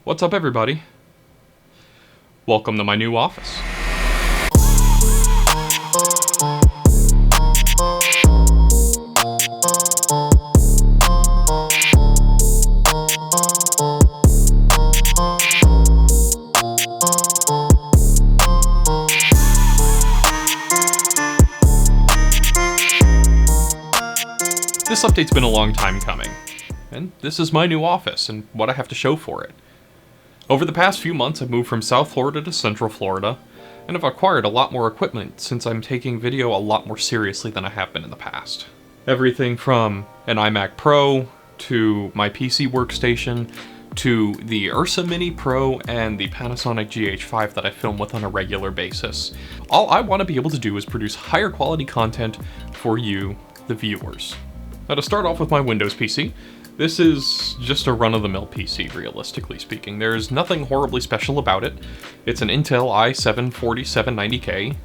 What's up, everybody? Welcome to my new office. This update's been a long time coming, and this is my new office and what I have to show for it. Over the past few months, I've moved from South Florida to Central Florida, and I've acquired a lot more equipment since I'm taking video a lot more seriously than I have been in the past. Everything from an iMac Pro, to my PC workstation, to the Ursa Mini Pro and the Panasonic GH5 that I film with on a regular basis. All I want to be able to do is produce higher quality content for you, the viewers. Now, to start off with my Windows PC, this is just a run-of-the-mill PC, realistically speaking. There's nothing horribly special about it. It's an Intel i7-4790K,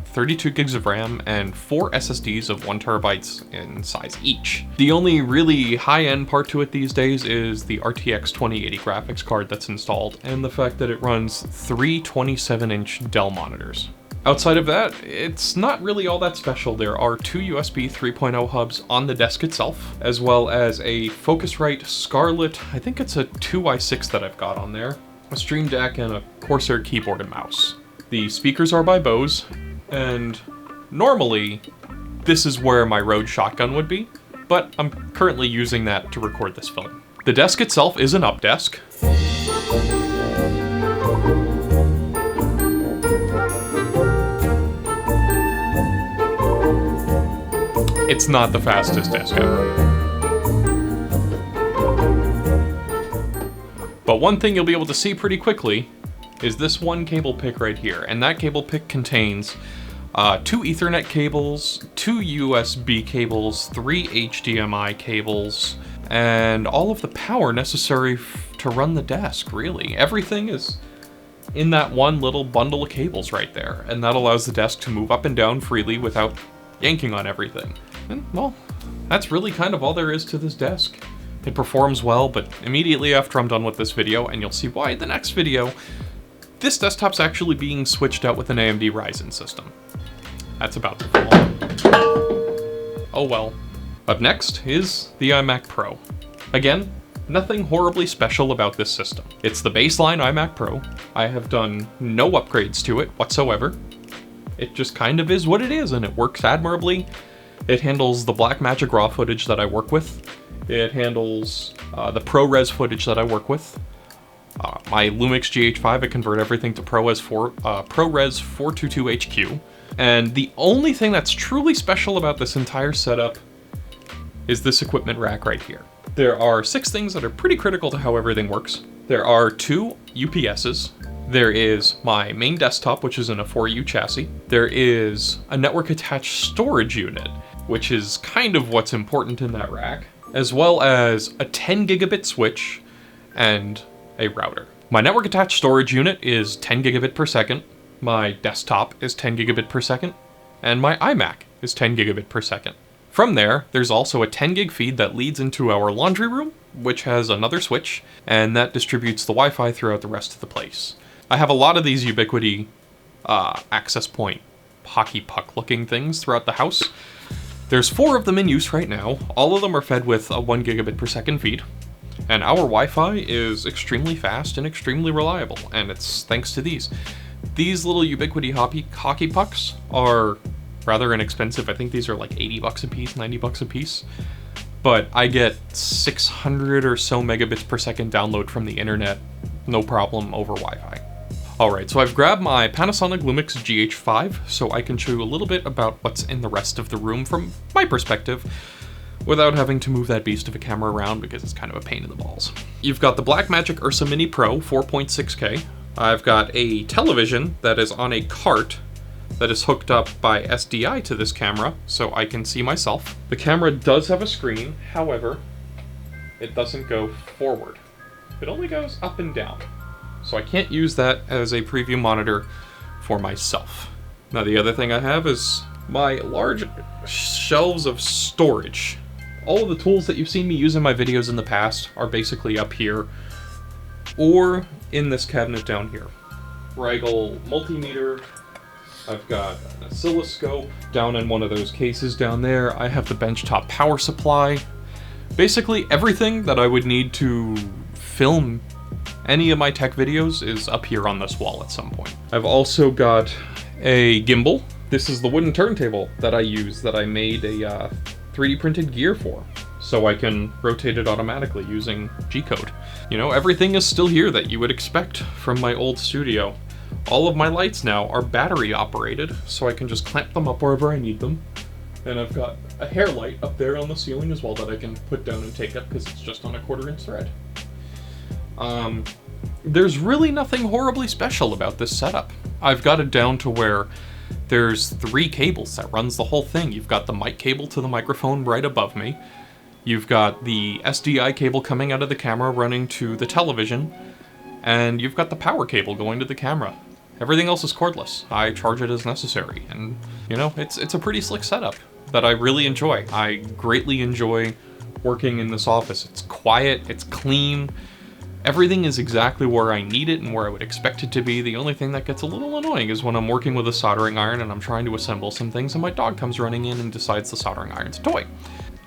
32 gigs of RAM, and 4 SSDs of 1 terabyte in size each. The only really high-end part to it these days is the RTX 2080 graphics card that's installed, and the fact that it runs 3 27-inch Dell monitors. Outside of that, it's not really all that special. There are 2 USB 3.0 hubs on the desk itself, as well as a Focusrite Scarlett, I think it's a 2i6 that I've got on there, a Stream Deck, and a Corsair keyboard and mouse. The speakers are by Bose, and normally, this is where my Rode shotgun would be, but I'm currently using that to record this film. The desk itself is an up desk. It's not the fastest desk ever. But one thing you'll be able to see pretty quickly is this one cable pick right here, and that cable pick contains 2 Ethernet cables, 2 USB cables, 3 HDMI cables, and all of the power necessary to run the desk, really. Everything is in that one little bundle of cables right there, and that allows the desk to move up and down freely without yanking on everything. And, well, that's really kind of all there is to this desk. It performs well, but immediately after I'm done with this video, and you'll see why in the next video, this desktop's actually being switched out with an AMD Ryzen system. That's about to fall. Oh well. Up next is the iMac Pro. Again, nothing horribly special about this system. It's the baseline iMac Pro. I have done no upgrades to it whatsoever. It just kind of is what it is, and it works admirably. It handles the Blackmagic RAW footage that I work with. It handles the ProRes footage that I work with. My Lumix GH5, I convert everything to ProRes 422HQ. And the only thing that's truly special about this entire setup is this equipment rack right here. There are 6 things that are pretty critical to how everything works. There are 2 UPSs. There is my main desktop, which is in a 4U chassis. There is a network-attached storage unit, which is kind of what's important in that rack, as well as a 10 gigabit switch and a router. My network-attached storage unit is 10 gigabit per second, my desktop is 10 gigabit per second, and my iMac is 10 gigabit per second. From there, there's also a 10 gig feed that leads into our laundry room, which has another switch, and that distributes the Wi-Fi throughout the rest of the place. I have a lot of these Ubiquiti access point hockey puck looking things throughout the house. There's 4 of them in use right now. All of them are fed with a 1 gigabit per second feed. And our Wi-Fi is extremely fast and extremely reliable, and it's thanks to these. These little Ubiquiti hockey pucks are rather inexpensive. I think these are like 80 bucks a piece, 90 bucks a piece. But I get 600 or so megabits per second download from the internet, no problem, over Wi-Fi. Alright, so I've grabbed my Panasonic Lumix GH5 so I can show you a little bit about what's in the rest of the room from my perspective, without having to move that beast of a camera around because it's kind of a pain in the balls. You've got the Blackmagic Ursa Mini Pro 4.6K. I've got a television that is on a cart that is hooked up by SDI to this camera so I can see myself. The camera does have a screen, however, it doesn't go forward. It only goes up and down. So I can't use that as a preview monitor for myself. Now the other thing I have is my large shelves of storage. All of the tools that you've seen me use in my videos in the past are basically up here or in this cabinet down here. Rigel multimeter. I've got an oscilloscope down in one of those cases down there. I have the benchtop power supply. Basically everything that I would need to film any of my tech videos is up here on this wall at some point. I've also got a gimbal. This is the wooden turntable that I use that I made a 3D printed gear for, so I can rotate it automatically using G-code. You know, everything is still here that you would expect from my old studio. All of my lights now are battery operated, so I can just clamp them up wherever I need them. And I've got a hair light up there on the ceiling as well that I can put down and take up because it's just on a 1/4" thread. There's really nothing horribly special about this setup. I've got it down to where there's 3 cables that runs the whole thing. You've got the mic cable to the microphone right above me. You've got the SDI cable coming out of the camera running to the television. And you've got the power cable going to the camera. Everything else is cordless. I charge it as necessary. And, you know, it's a pretty slick setup that I really enjoy. I greatly enjoy working in this office. It's quiet, it's clean. Everything is exactly where I need it and where I would expect it to be. The only thing that gets a little annoying is when I'm working with a soldering iron and I'm trying to assemble some things and my dog comes running in and decides the soldering iron's a toy.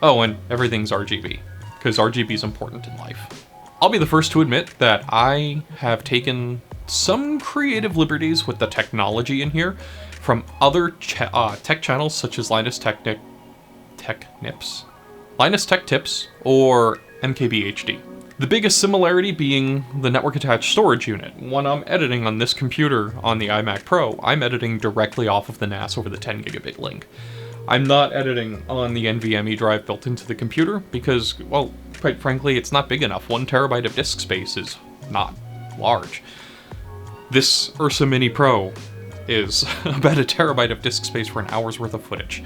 Oh, and everything's RGB, because RGB is important in life. I'll be the first to admit that I have taken some creative liberties with the technology in here from other tech channels such as Linus Tech Tips, or MKBHD. The biggest similarity being the network attached storage unit. When I'm editing on this computer on the iMac Pro, I'm editing directly off of the NAS over the 10 gigabit link. I'm not editing on the NVMe drive built into the computer because, well, quite frankly, it's not big enough. 1 terabyte of disk space is not large. This Ursa Mini Pro is about 1 terabyte of disk space for an hour's worth of footage.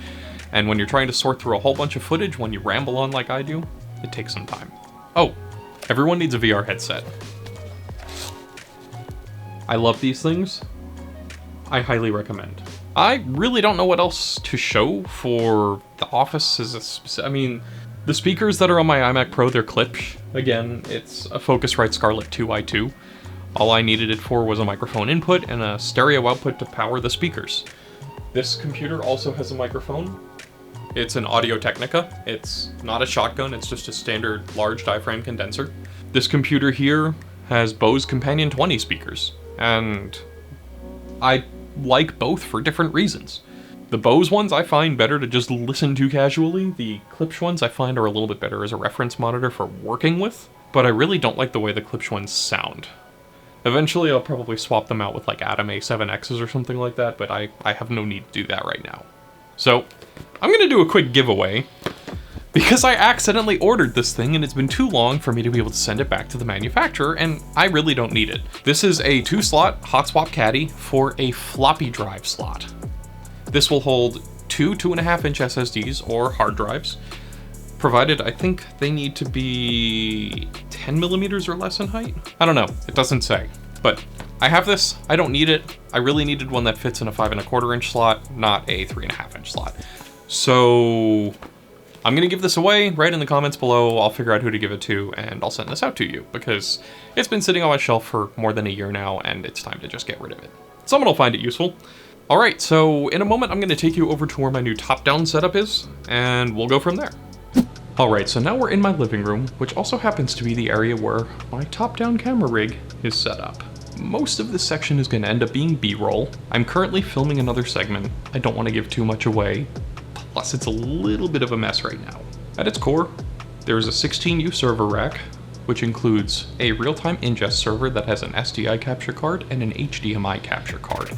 And when you're trying to sort through a whole bunch of footage, when you ramble on like I do, it takes some time. Oh, everyone needs a VR headset. I love these things. I highly recommend. I really don't know what else to show for the office as I mean, the speakers that are on my iMac Pro, they're Klipsch. Again, it's a Focusrite Scarlett 2i2. All I needed it for was a microphone input and a stereo output to power the speakers. This computer also has a microphone. It's an Audio-Technica. It's not a shotgun, it's just a standard large diaphragm condenser. This computer here has Bose Companion 20 speakers, and I like both for different reasons. The Bose ones I find better to just listen to casually. The Klipsch ones I find are a little bit better as a reference monitor for working with, but I really don't like the way the Klipsch ones sound. Eventually I'll probably swap them out with like Atom A7Xs or something like that, but I have no need to do that right now. So, I'm gonna do a quick giveaway, because I accidentally ordered this thing and it's been too long for me to be able to send it back to the manufacturer, and I really don't need it. This is a 2-slot hot swap caddy for a floppy drive slot. This will hold 2 2.5-inch SSDs or hard drives, provided I think they need to be 10 millimeters or less in height. I don't know, it doesn't say, but I have this, I don't need it. I really needed one that fits in a 5 1/4-inch slot, not a 3.5-inch slot. So I'm gonna give this away. Right in the comments below, I'll figure out who to give it to and I'll send this out to you because it's been sitting on my shelf for more than a year now and it's time to just get rid of it. Someone will find it useful. All right, so in a moment, I'm gonna take you over to where my new top-down setup is and we'll go from there. All right, so now we're in my living room, which also happens to be the area where my top-down camera rig is set up. Most of this section is gonna end up being B-roll. I'm currently filming another segment. I don't wanna give too much away. Plus, it's a little bit of a mess right now. At its core, there's a 16U server rack, which includes a real-time ingest server that has an SDI capture card and an HDMI capture card,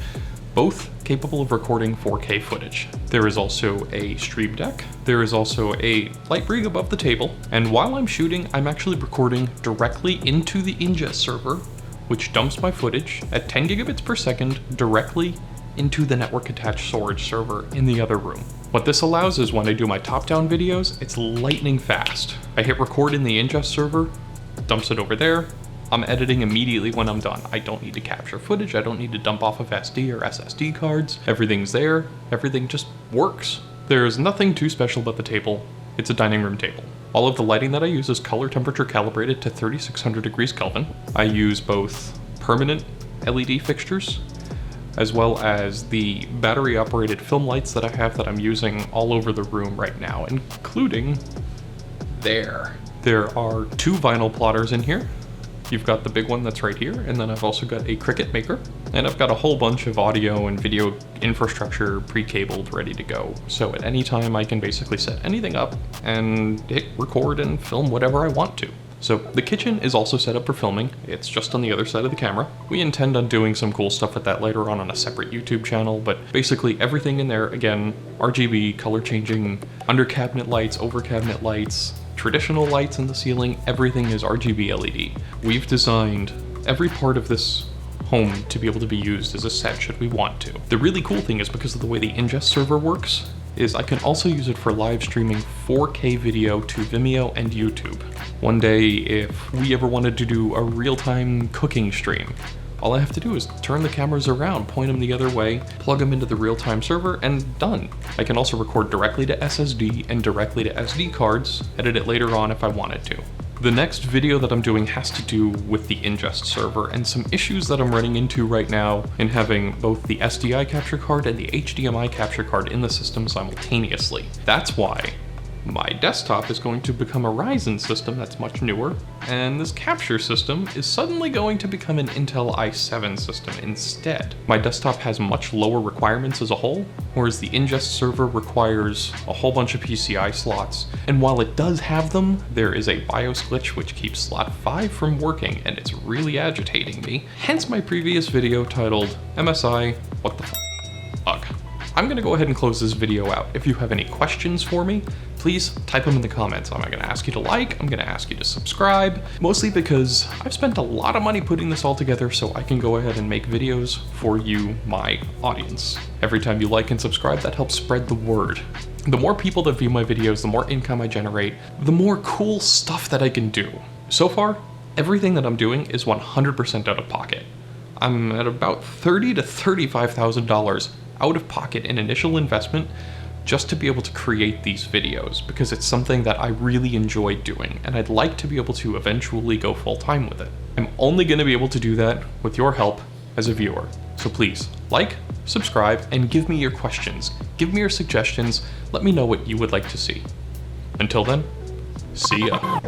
both capable of recording 4K footage. There is also a stream deck. There is also a light rig above the table, and while I'm shooting, I'm actually recording directly into the ingest server, which dumps my footage at 10 gigabits per second directly into the network attached storage server in the other room. What this allows is when I do my top-down videos, it's lightning fast. I hit record in the ingest server, dumps it over there. I'm editing immediately when I'm done. I don't need to capture footage. I don't need to dump off of SD or SSD cards. Everything's there. Everything just works. There's nothing too special about the table. It's a dining room table. All of the lighting that I use is color temperature calibrated to 3600 degrees Kelvin. I use both permanent LED fixtures as well as the battery operated film lights that I have that I'm using all over the room right now, including there. There are 2 vinyl plotters in here. You've got the big one that's right here, and then I've also got a Cricut maker, and I've got a whole bunch of audio and video infrastructure pre-cabled ready to go. So at any time I can basically set anything up and hit record and film whatever I want to. So the kitchen is also set up for filming. It's just on the other side of the camera. We intend on doing some cool stuff with that later on a separate YouTube channel, but basically everything in there, again, RGB, color changing, under cabinet lights, over cabinet lights, traditional lights in the ceiling, everything is RGB LED. We've designed every part of this home to be able to be used as a set should we want to. The really cool thing is because of the way the ingest server works, is I can also use it for live streaming 4K video to Vimeo and YouTube. One day, if we ever wanted to do a real-time cooking stream, all I have to do is turn the cameras around, point them the other way, plug them into the real-time server, and done. I can also record directly to SSD and directly to SD cards, edit it later on if I wanted to. The next video that I'm doing has to do with the ingest server and some issues that I'm running into right now in having both the SDI capture card and the HDMI capture card in the system simultaneously. That's why my desktop is going to become a Ryzen system that's much newer, and this capture system is suddenly going to become an Intel i7 system instead. My desktop has much lower requirements as a whole, whereas the ingest server requires a whole bunch of PCI slots, and while it does have them, there is a BIOS glitch which keeps slot 5 from working, and it's really agitating me. Hence my previous video titled MSI, what the f***? Ugh. I'm gonna go ahead and close this video out. If you have any questions for me, please type them in the comments. I'm gonna ask you to like, I'm gonna ask you to subscribe, mostly because I've spent a lot of money putting this all together so I can go ahead and make videos for you, my audience. Every time you like and subscribe, that helps spread the word. The more people that view my videos, the more income I generate, the more cool stuff that I can do. So far, everything that I'm doing is 100% out of pocket. I'm at about $30,000 to $35,000 out of pocket in initial investment just to be able to create these videos, because it's something that I really enjoy doing and I'd like to be able to eventually go full-time with it. I'm only going to be able to do that with your help as a viewer. So please like, subscribe, and give me your questions. Give me your suggestions. Let me know what you would like to see. Until then, see ya.